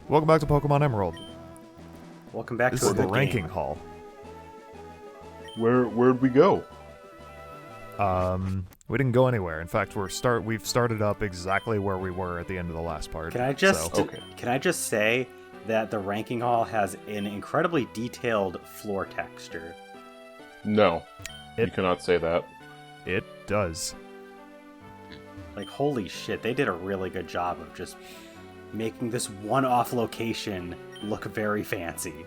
Welcome back to Pokemon Emerald. Welcome back This to is a the good ranking game. hall. Where'd we go? We didn't go anywhere. In fact, we've started up exactly where we were at the end of the last part. Can I just Okay. can I just say that the ranking hall has an incredibly detailed floor texture. No, you It- cannot say that. It does. Like, holy shit, they did a really good job of just making this one-off location look very fancy.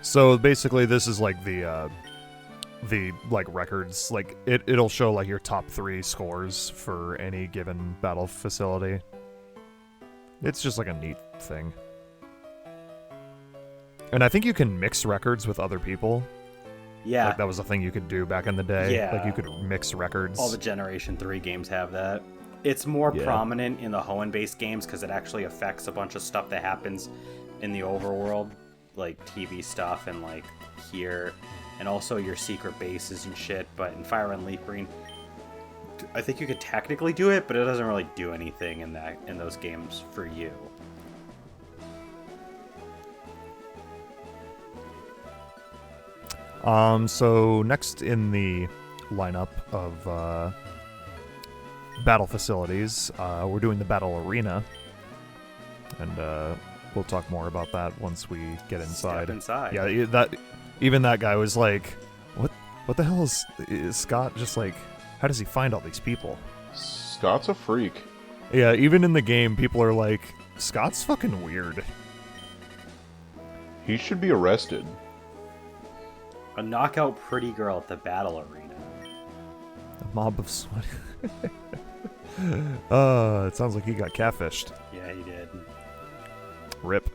So basically, this is like the like records. Like it'll show like your top 3 scores for any given battle facility. It's just like a neat thing. And I think you can mix records with other people. Yeah, Like that was a thing you could do back in the day. Yeah. Like you could mix records. all the Generation 3 games have that. It's more Yeah. prominent in the Hoenn-based games because it actually affects a bunch of stuff that happens in the overworld, like TV stuff and like here, and also your secret bases and shit. But in Fire and Leaf Green, I think you could technically do it, but it doesn't really do anything in those games for you. So next in the lineup of battle facilities, we're doing the battle arena, and we'll talk more about that once we get inside. Step inside. Yeah, even that guy was like, "What the hell is Scott just like? How does he find all these people?" Scott's a freak. Yeah, even in the game, people are like, "Scott's fucking weird." He should be arrested. A knockout pretty girl at the battle arena. A mob of sweat. It sounds like he got catfished. Yeah, he did. Rip.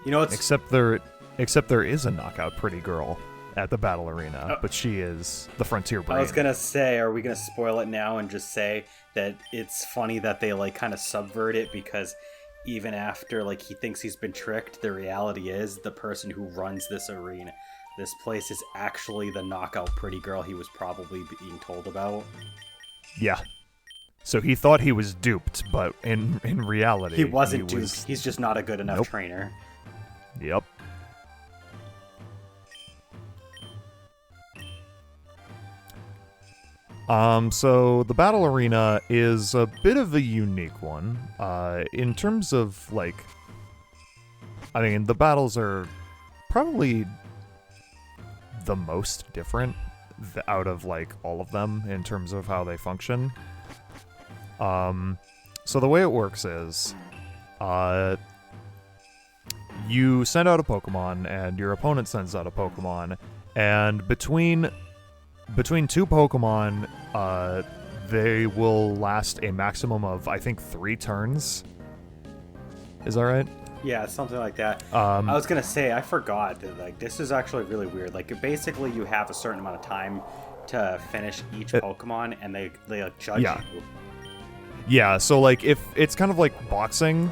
You know, it's Except there is a knockout pretty girl at the battle arena, but she is the Frontier Brain. I was gonna say, are we gonna spoil it now and just say that it's funny that they like kind of subvert it, because even after like he thinks he's been tricked, the reality is the person who runs this arena, this place, is actually the knockout pretty girl he was probably being told about. Yeah. So he thought he was duped, but in reality, He wasn't he duped. He's just not a good enough Nope. trainer. Yep. So the battle arena is a bit of a unique one. In terms of like, I mean, the battles are probably the most different out of like all of them in terms of how they function. So the way it works is, you send out a Pokemon, and your opponent sends out a Pokemon, and between 2 Pokemon, they will last a maximum of, I think, 3 turns. Is that right? Yeah, something like that. I was gonna say, I forgot that like this is actually really weird. Like basically, you have a certain amount of time to finish each Pokemon, and they like judge Yeah. you. Yeah, so like if it's kind of like boxing,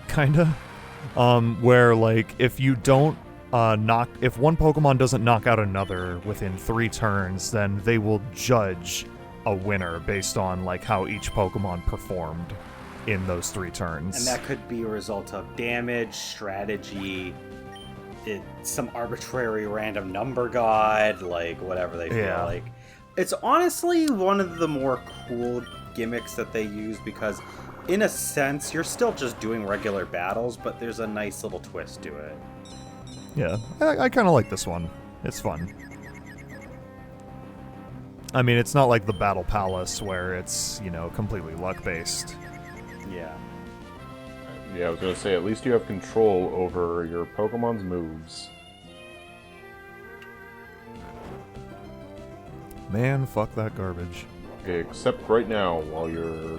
kinda, where like if you don't if one Pokemon doesn't knock out another within 3 turns, then they will judge a winner based on like how each Pokemon performed in those 3 turns. And that could be a result of damage, strategy, some arbitrary random number god, like whatever they feel Yeah. like. It's honestly one of the more cool gimmicks that they use, because in a sense you're still just doing regular battles, but there's a nice little twist to it. Yeah, I kind of like this one. It's fun. I mean, it's not like the Battle Palace where it's, completely luck-based. Yeah. Yeah, I was gonna say, at least you have control over your Pokemon's moves. Man, fuck that garbage. Except right now, while your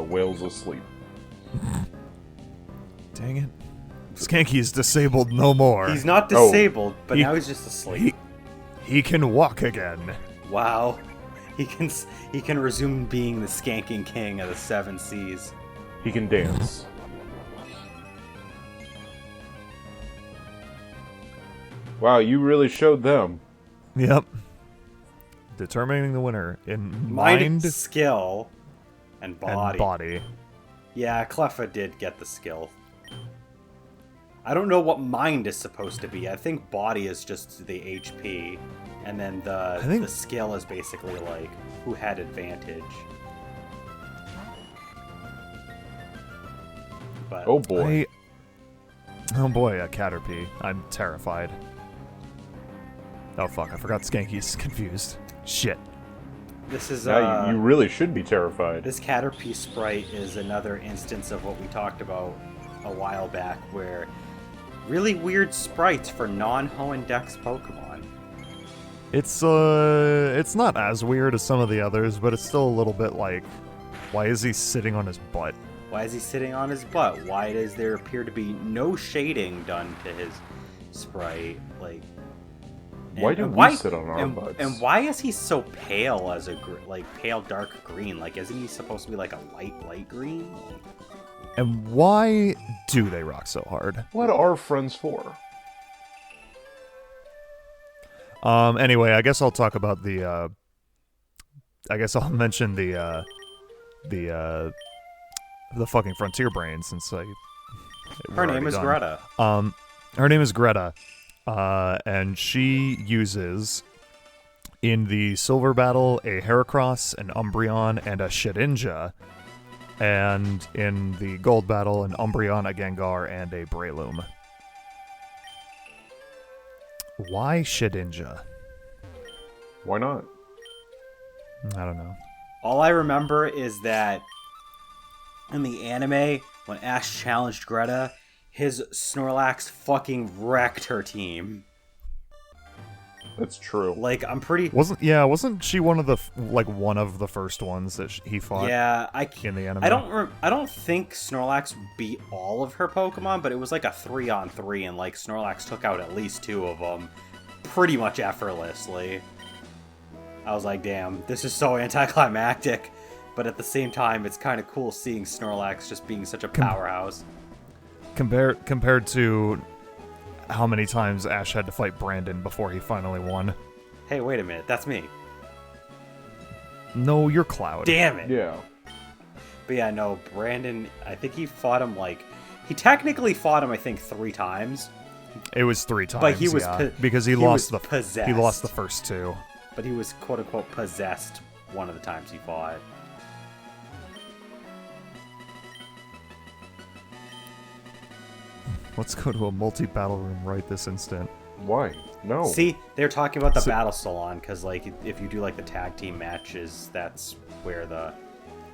whale's asleep. Dang it. Skanky is disabled no more. He's not disabled, but He- now he's just asleep. He can walk again. Wow. He can resume being the skanking king of the 7 seas. He can dance. Wow, you really showed them. Yep. Determining the winner in Mind, mind skill, and body. and body. Yeah, Cleffa did get the skill. I don't know what mind is supposed to be. I think body is just the HP, and then the skill is basically like who had advantage. But Oh boy. Oh boy, a Caterpie. I'm terrified. Oh fuck, I forgot Skanky's confused. Shit. this is Yeah, you really should be terrified. this Caterpie sprite is another instance of what we talked about a while back, where really weird sprites for non-Hoenn Dex Pokemon. It's not as weird as some of the others, but it's still a little bit like, why is he sitting on his butt? Why is he sitting on his butt? Why does there appear to be no shading done to his sprite? Like, Why do we sit on our butts? And why is he so pale as pale dark green? Like, isn't he supposed to be like a light green? And why do they rock so hard? What are friends for? Anyway, I guess I'll talk about the, I guess I'll mention the fucking Frontier Brain, since Her name is Greta. Her name is Greta, and she uses, in the Silver Battle, a Heracross, an Umbreon, and a Shedinja, and in the Gold Battle, an Umbreon, a Gengar, and a Breloom. Why Shedinja? Why not? I don't know. All I remember is that in the anime, when Ash challenged Greta, his Snorlax fucking wrecked her team. That's true. Like, I'm pretty... Wasn't she one of the one of the first ones that he fought? Yeah, in the anime. I don't think Snorlax beat all of her Pokemon, but it was like a 3-on-3, and like Snorlax took out at least 2 of them pretty much effortlessly. I was like, damn, this is so anticlimactic, but at the same time, it's kind of cool seeing Snorlax just being such a powerhouse. Compared to how many times Ash had to fight Brandon before he finally won. Hey, wait a minute, that's me. No, you're Cloud. Damn it. Yeah. But yeah, no, Brandon, I think he fought him he technically fought him, I think, 3 times. It was 3 times, But he was because he lost the first 2. But he was quote unquote possessed one of the times he fought. Let's go to a multi-battle room right this instant. Why? No. See, they're talking about the battle salon, because like if you do like the tag team matches, that's where the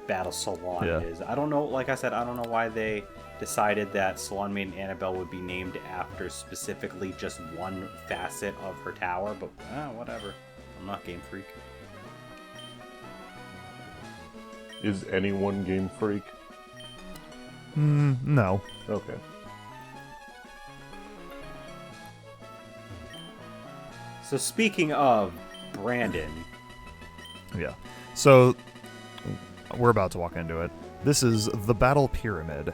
battle salon is. I don't know, like I said, I don't know why they decided that Salon Maiden Annabelle would be named after specifically just one facet of her tower, but whatever. I'm not Game Freak. Is anyone Game Freak? No. Okay. So speaking of Brandon. Yeah. So, we're about to walk into it. This is the Battle Pyramid.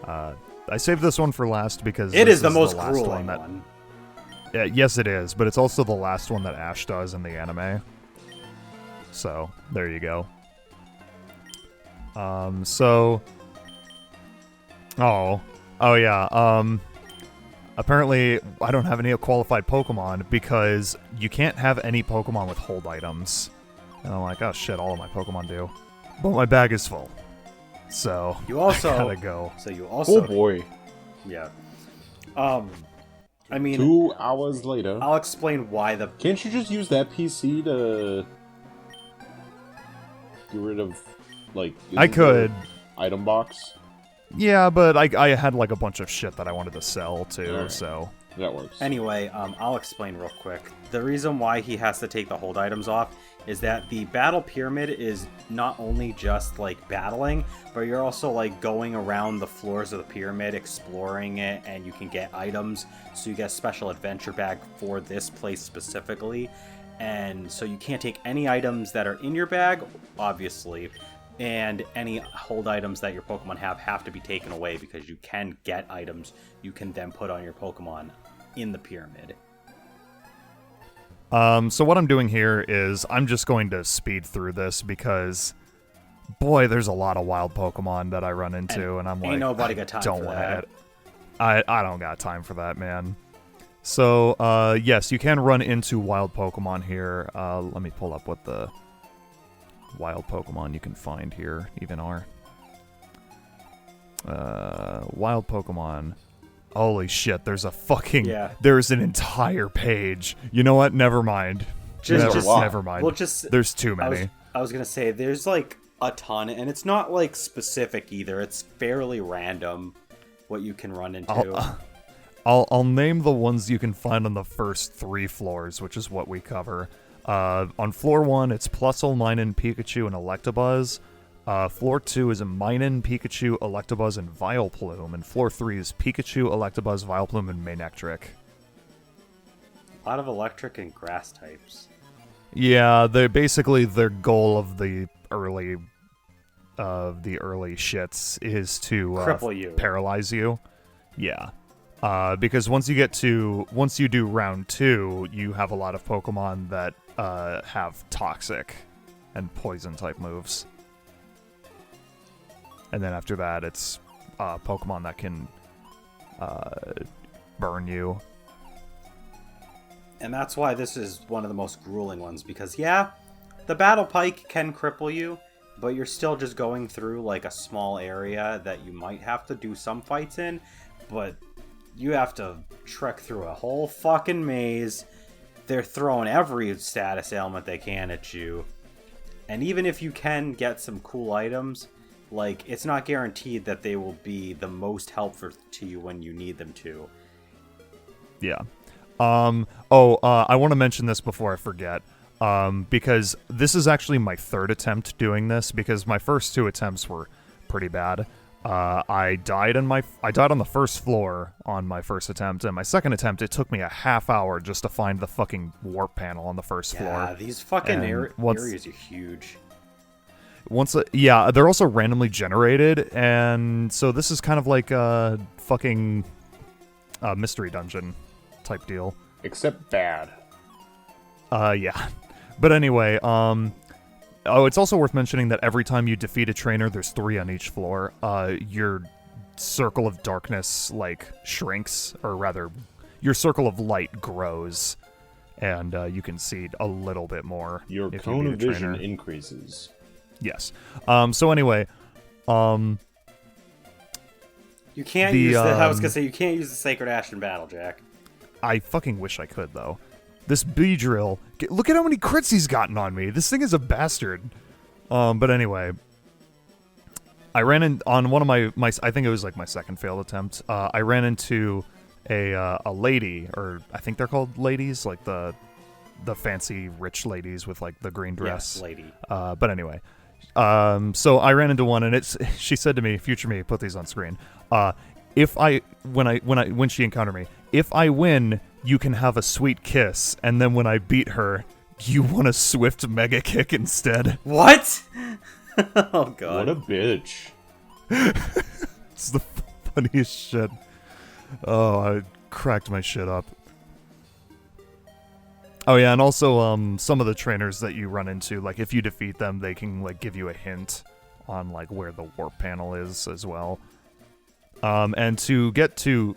I saved this one for last because it this is the most last grueling one. Yeah, yes, it is, but it's also the last one that Ash does in the anime. So, there you go. Oh yeah, apparently I don't have any qualified Pokemon because you can't have any Pokemon with hold items. And I'm like, oh shit, all of my Pokemon do. But my bag is full. So, You also I gotta go. So you also Oh boy. Yeah. I mean 2 hours later. I'll explain why the Can't you just use that PC to get rid of, like... I could. Item box? Yeah, but I had like a bunch of shit that I wanted to sell too, Alright. so... That works. Anyway, I'll explain real quick. The reason why he has to take the hold items off is that the battle pyramid is not only just like battling, but you're also like going around the floors of the pyramid, exploring it, and you can get items. So you get a special adventure bag for this place specifically. And so you can't take any items that are in your bag, obviously, and any hold items that your Pokemon have to be taken away, because you can get items you can then put on your Pokemon in the pyramid. So what I'm doing here is I'm just going to speed through this because boy, there's a lot of wild Pokemon that I run into, and I'm like, Ain't nobody got time don't for wanna that. I don't got time for that, man. So, yes, you can run into wild Pokemon here. Let me pull up what the wild Pokemon you can find here even are. Wild Pokemon. Holy shit, there's a fucking... Yeah. There's an entire page. You know what? Never mind. Never mind. Well, just There's too many. I was gonna say there's like a ton, and it's not like specific either. It's fairly random what you can run into. I'll name the ones you can find on the first 3 floors, which is what we cover. On floor 1, it's Plusle, Minun, Pikachu, and Electabuzz. Floor 2 is a Minun, Pikachu, Electabuzz, and Vileplume. And floor 3 is Pikachu, Electabuzz, Vileplume, and Manectric. A lot of electric and grass types. Yeah, they're basically their goal of the early shits is to Cripple you. paralyze you. Yeah. Because once you do round 2, you have a lot of Pokemon that have toxic and poison type moves. And then after that, it's Pokemon that can burn you. And that's why this is one of the most grueling ones, because yeah, the Battle Pike can cripple you, but you're still just going through like a small area that you might have to do some fights in, but you have to trek through a whole fucking maze. They're throwing every status ailment they can at you. And even if you can get some cool items, like, it's not guaranteed that they will be the most helpful to you when you need them to. Yeah. I want to mention this before I forget. Because this is actually my 3rd attempt doing this, because my first 2 attempts were pretty bad. I died on the first floor on my first attempt, and my second attempt, it took me a half hour just to find the fucking warp panel on the first floor. Yeah, these fucking areas are huge. They're also randomly generated, and so this is kind of like a fucking mystery dungeon type deal. Except bad. Yeah. But anyway, it's also worth mentioning that every time you defeat a trainer, there's 3 on each floor. Your circle of darkness, like, shrinks, or rather, your circle of light grows, and you can see a little bit more. Your if cone you of beat a vision trainer. increases. Yes. So anyway, You can't use I was gonna say, you can't use the Sacred Ash in battle, Jack. I fucking wish I could, though. This Beedrill, look at how many crits he's gotten on me. This thing is a bastard. But anyway, I ran in on one of my I think it was like my second failed attempt. I ran into a lady, or I think they're called ladies, like the fancy rich ladies with like the green dress. Yes, lady. But anyway, so I ran into one, and she said to me, "Future me, put these on screen. When she encountered me, if I win, you can have a sweet kiss, and then when I beat her, you want a swift mega kick instead." What? Oh god. What a bitch. It's the funniest shit. Oh, I cracked my shit up. Oh yeah, and also some of the trainers that you run into, like if you defeat them, they can like give you a hint on like where the warp panel is as well. And to get to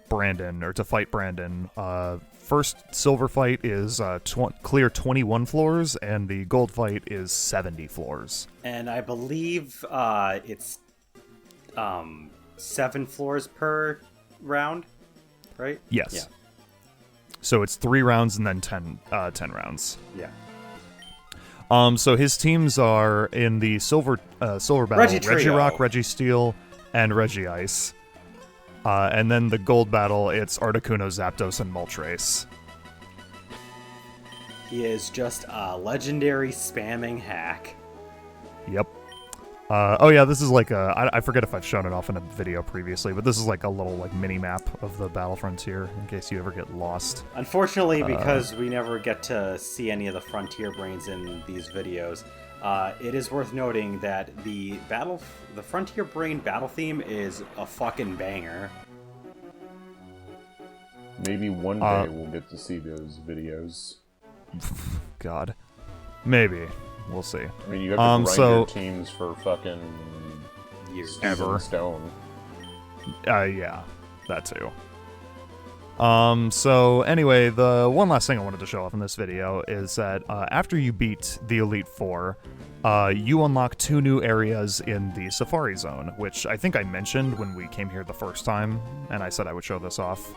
Brandon, or to fight Brandon, first silver fight is clear 21 floors, and the gold fight is 70 floors. And I believe it's 7 floors per round, right? Yes. Yeah. So it's 3 rounds and then 10 rounds. Yeah. So his teams are in the silver battle: Regirock, Registeel, and Regice. And then the gold battle, it's Articuno, Zapdos, and Moltres. He is just a legendary spamming hack. Yep. Oh yeah, this is like I forget if I've shown it off in a video previously, but this is like a little like mini map of the Battle Frontier in case you ever get lost. Unfortunately, because we never get to see any of the Frontier Brains in these videos, it is worth noting that the Frontier Brain battle theme is a fucking banger. Maybe one day we'll get to see those videos. God. Maybe. we'll see. I mean, you have to grind so- your teams for fucking Years. steel Ever. and stone. Yeah, that too. So anyway, the one last thing I wanted to show off in this video is that after you beat the Elite Four, you unlock 2 new areas in the Safari Zone, which I think I mentioned when we came here the first time, and I said I would show this off.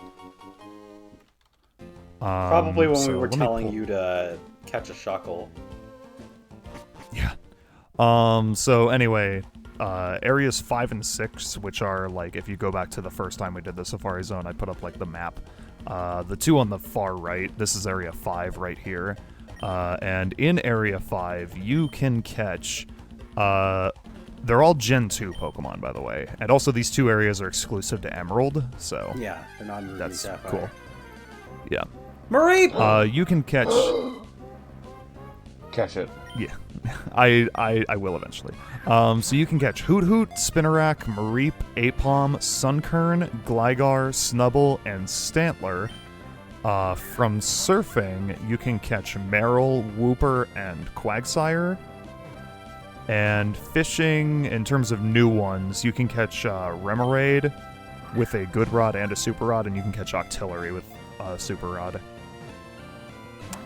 Probably when so we were let me telling pull- you to catch a shuckle. Yeah. So anyway, areas 5 and 6, which are like, if you go back to the first time we did the Safari Zone, I put up like the map. The 2 on the far right, this is area 5 right here. And in area 5, you can catch, they're all Gen 2 Pokemon, by the way. And also these 2 areas are exclusive to Emerald, so Yeah, they're not Ruby that's Sapphire. cool. Yeah. Mareep! You can catch... Catch it. Yeah, I will eventually. So you can catch Hoot Hoot, Spinnerack, Mareep, Apom, Sunkern, Gligar, Snubble, and Stantler. From surfing, you can catch Marill, Wooper, and Quagsire. And fishing, in terms of new ones, you can catch Remoraid with a Good Rod and a Super Rod, and you can catch Octillery with a Super Rod.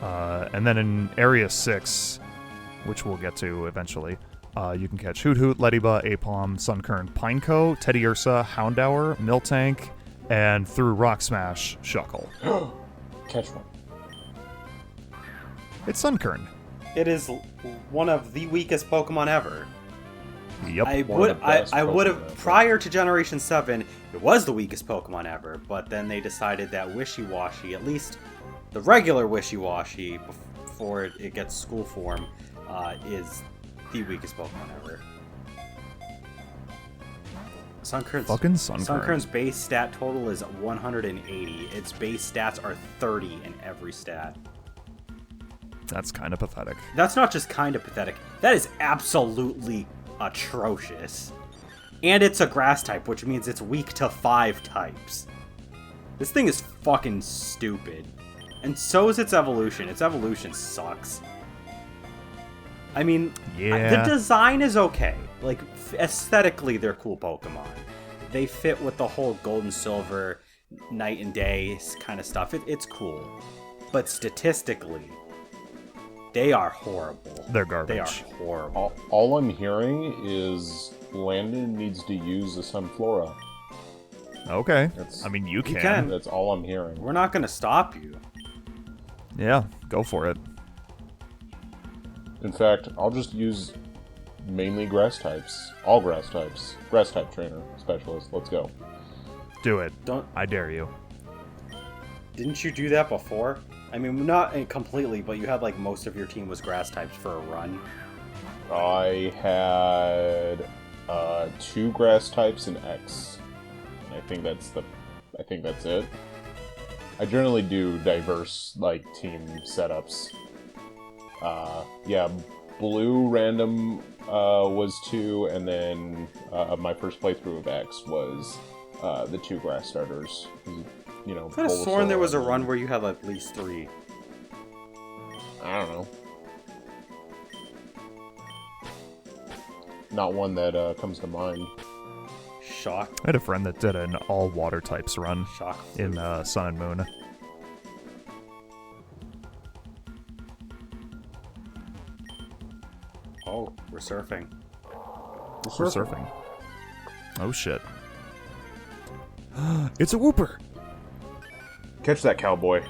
And then in Area 6, which we'll get to eventually, you can catch Hoot Hoot, Leddyba, Apom, Sunkern, Pineco, Teddiursa, Houndour, Miltank, and through Rock Smash, Shuckle. Catch one. It's Sunkern. It is one of the weakest Pokemon ever. Yep. I One of would the best I would Pokemon have ever. prior to Generation 7, it was the weakest Pokemon ever, but then they decided that Wishy-Washy, at least the regular Wishy-Washy before it gets school form, is the weakest Pokemon ever. Fucking Sunkern. Sunkern's base stat total is 180. Its base stats are 30 in every stat. That's kind of pathetic. That's not just kind of pathetic. That is absolutely atrocious. And it's a grass type, which means it's weak to 5 types. This thing is fucking stupid. And so is its evolution. Its evolution sucks. I mean, Yeah. the design is okay. Like, aesthetically, they're cool Pokemon. They fit with the whole gold and silver, night and day kind of stuff. It's cool. But statistically, they are horrible. They're They are garbage. horrible. All I'm hearing is Landon needs to use the Sunflora. Okay. That's- I mean, you can. can. That's all I'm hearing. We're not going to stop you. Yeah, go for it. In fact, I'll just use mainly grass types. All grass types. Grass type trainer specialist. Let's go. Do it. Don't. I dare you. Didn't you do that before? I mean, not completely, but you had like most of your team was grass types for a run. I had 2 grass types in X. I think that's it. I generally do diverse like team setups. Yeah, blue random was 2, and then my first playthrough of X was the 2 grass starters. You know, I could have sworn there was a run where you had at least 3. I don't know. Not one that comes to mind. Shock. I had a friend that did an all water types run Shock. in Sun and Moon. Oh, we're surfing. We're surfing. Oh shit. It's a Wooper! Catch that cowboy.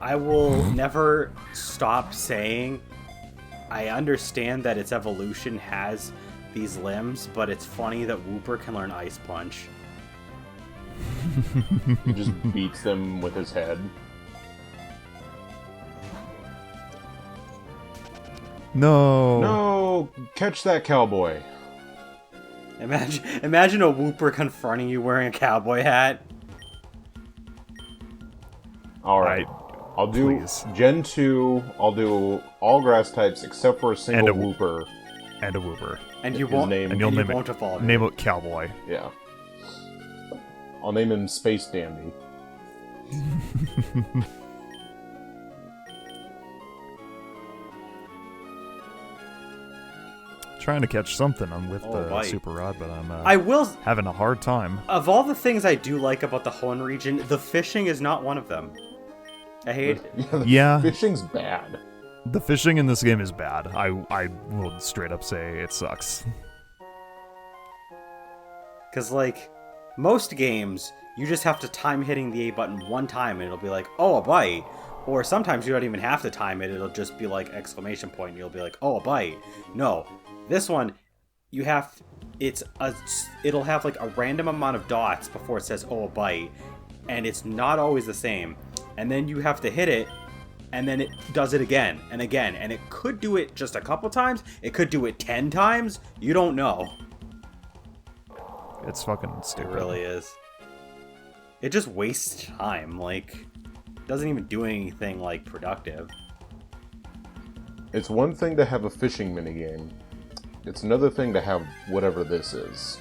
I will never stop saying I understand that its evolution has these limbs, but it's funny that Wooper can learn Ice Punch. He just beats them with his head. No. No, catch that cowboy. Imagine a Wooper confronting you wearing a cowboy hat. All right. I'll do Please. Gen 2. I'll do all grass types except for a single And a Wooper. And a Wooper. And you His won't. name- And you'll you name won't it. evolve. Name it Cowboy. Yeah. I'll name him Space Dandy. Trying to catch something with Oh, the bite. super rod, but I'm I will. having a hard time. Of all the things I do like about the Hoenn region, the fishing is not one of them. I hate it. Yeah. Fishing's bad. The fishing in this game is bad. I will straight up say it sucks. Because, like, most games, you just have to time hitting the A button one time and it'll be like, oh, a bite. Or sometimes you don't even have to time it. It'll just be like exclamation point and you'll be like, oh, a bite. No. This one, you have... It'll have, like, a random amount of dots before it says, oh, a bite. And it's not always the same. And then you have to hit it, and then it does it again and again. And it could do it just a couple times. It could do it 10 times. You don't know. It's fucking It stupid. really is. It just wastes time. Like, doesn't even do anything, like, productive. It's one thing to have a fishing minigame. It's another thing to have whatever this is.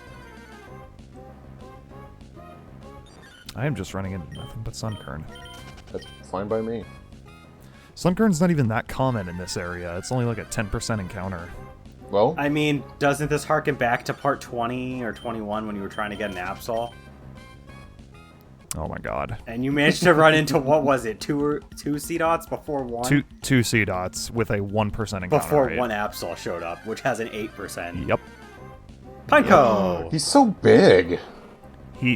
I am just running into nothing but Sunkern. That's fine by me. Sunkern's not even that common in this area. It's only like a 10% encounter. Well, I mean, doesn't this harken back to part 20 or 21 when you were trying to get an Absol? Oh my god. And you managed to run into, what was it, two C dots before one? Two C dots with a 1% encounter Before rate. one Absol showed up, which has an 8%. Yep. Pineco! he's so big. He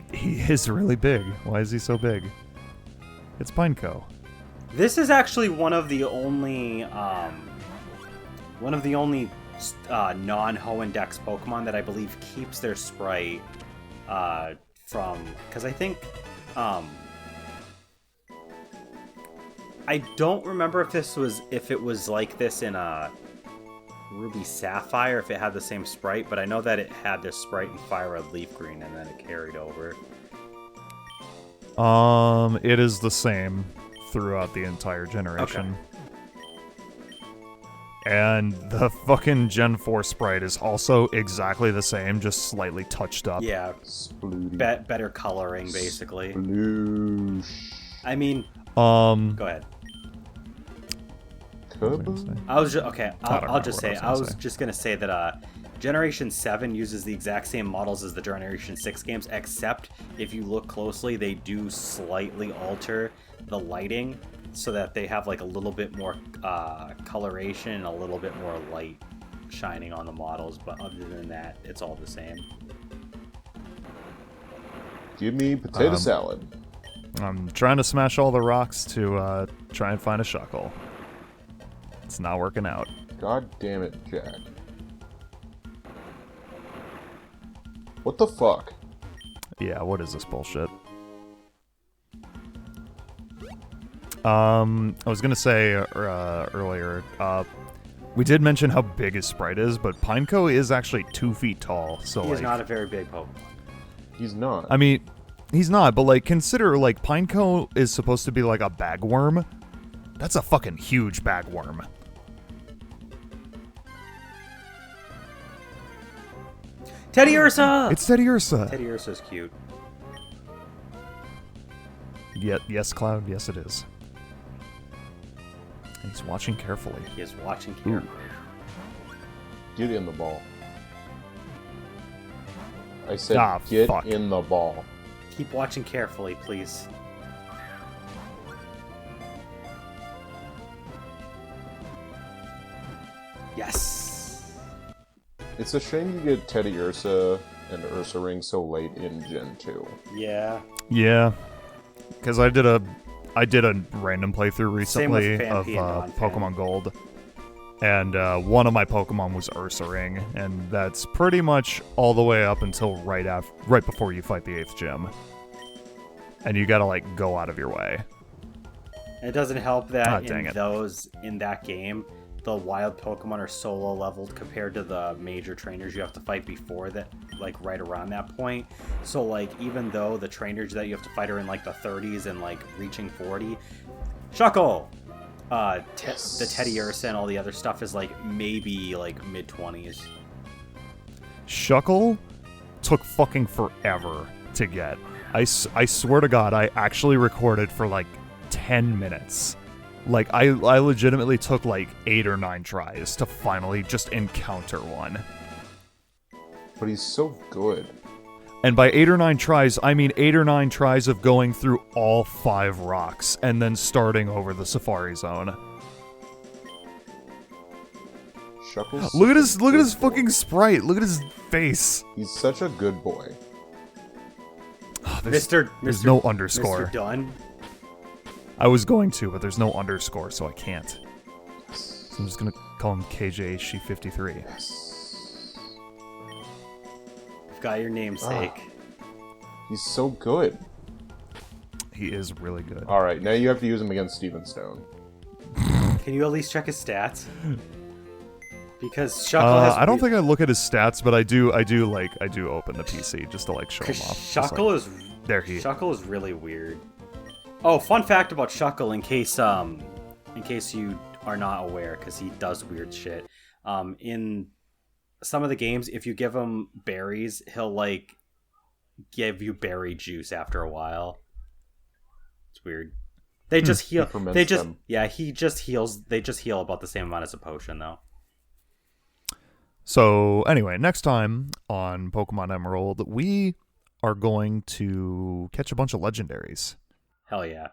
is really big. Why is he so big? It's Pineco. This is actually one of the only non-Hoenn Dex Pokemon that I believe keeps their sprite from, because I think I don't remember if it was like this in Ruby Sapphire, if it had the same sprite, but I know that it had this sprite in Fire Red Leaf Green and then it carried over. It is the same throughout the entire generation. And the fucking Gen 4 sprite is also exactly the same, just slightly touched up. Yeah, Splooty. better coloring, basically. Sploosh. I mean, Um, go ahead. Kaboom. I was just, okay. I don't I'll know just what say I was gonna say. just gonna say that Generation 7 uses the exact same models as the Generation 6 games, except if you look closely, they do slightly alter the lighting so that they have like a little bit more coloration and a little bit more light shining on the models. But other than that, it's all the same. Give me potato salad. I'm trying to smash all the rocks to try and find a Shuckle. It's not working out. God damn it, Jack. What the fuck? Yeah, what is this bullshit? I was gonna say earlier, we did mention how big his sprite is, but Pineco is actually 2 feet tall, so He like, is not a very big Pokemon. He's not. I mean, he's not, but like, consider like Pineco is supposed to be like a bagworm. That's a fucking huge bagworm. Teddy Ursa! It's Teddy Ursa. Teddy Ursa's cute. Yes, Cloud. Yes, it is. And he's watching carefully. He is watching carefully. Get in the ball. I said Ah, get fuck. in the ball. Keep watching carefully, please. Yes! It's a shame you get Teddy Ursa and Ursa Ring so late in Gen 2. Yeah. Yeah, because I did a random playthrough Same with recently of Phanpy and non-Phan. Pokemon Gold, and one of my Pokemon was Ursa Ring, and that's pretty much all the way up until right before you fight the 8th gym, and you gotta like go out of your way. And it doesn't help that Ah, dang it. in that game, the wild Pokemon are solo leveled compared to the major trainers you have to fight before that, like right around that point. So like even though the trainers that you have to fight are in like the 30s and like reaching 40, Shuckle, the Teddy Ursa and all the other stuff is like maybe like mid 20s. Shuckle took fucking forever to get. I swear to God, I actually recorded for like 10 minutes Like, I legitimately took like 8 or 9 tries to finally just encounter one. But he's so good. And by 8 or 9 tries, I mean 8 or 9 tries of going through all 5 rocks and then starting over the Safari Zone. Shuckle's Look at such a his good boy. fucking sprite. Look at his face. He's such a good boy. Oh, There's no underscore. Mr. Dunn. I was going to, but there's no underscore, so I can't. So I'm just gonna call him KJHC53. You've got your namesake. He's so good. He is really good. Alright, now you have to use him against Steven Stone. Can you at least check his stats? Because Shuckle has. I don't think I look at his stats, but I do open the PC just to like show him off. Just Shuckle like, is there he. Shuckle is really weird. Oh, fun fact about Shuckle, in case you are not aware, because he does weird shit. In some of the games, if you give him berries, he'll like give you berry juice after a while. It's weird. They just heal. ferments They just them. he just heals. They just heal about the same amount as a potion, though. So anyway, next time on Pokemon Emerald, we are going to catch a bunch of legendaries. Hell yeah.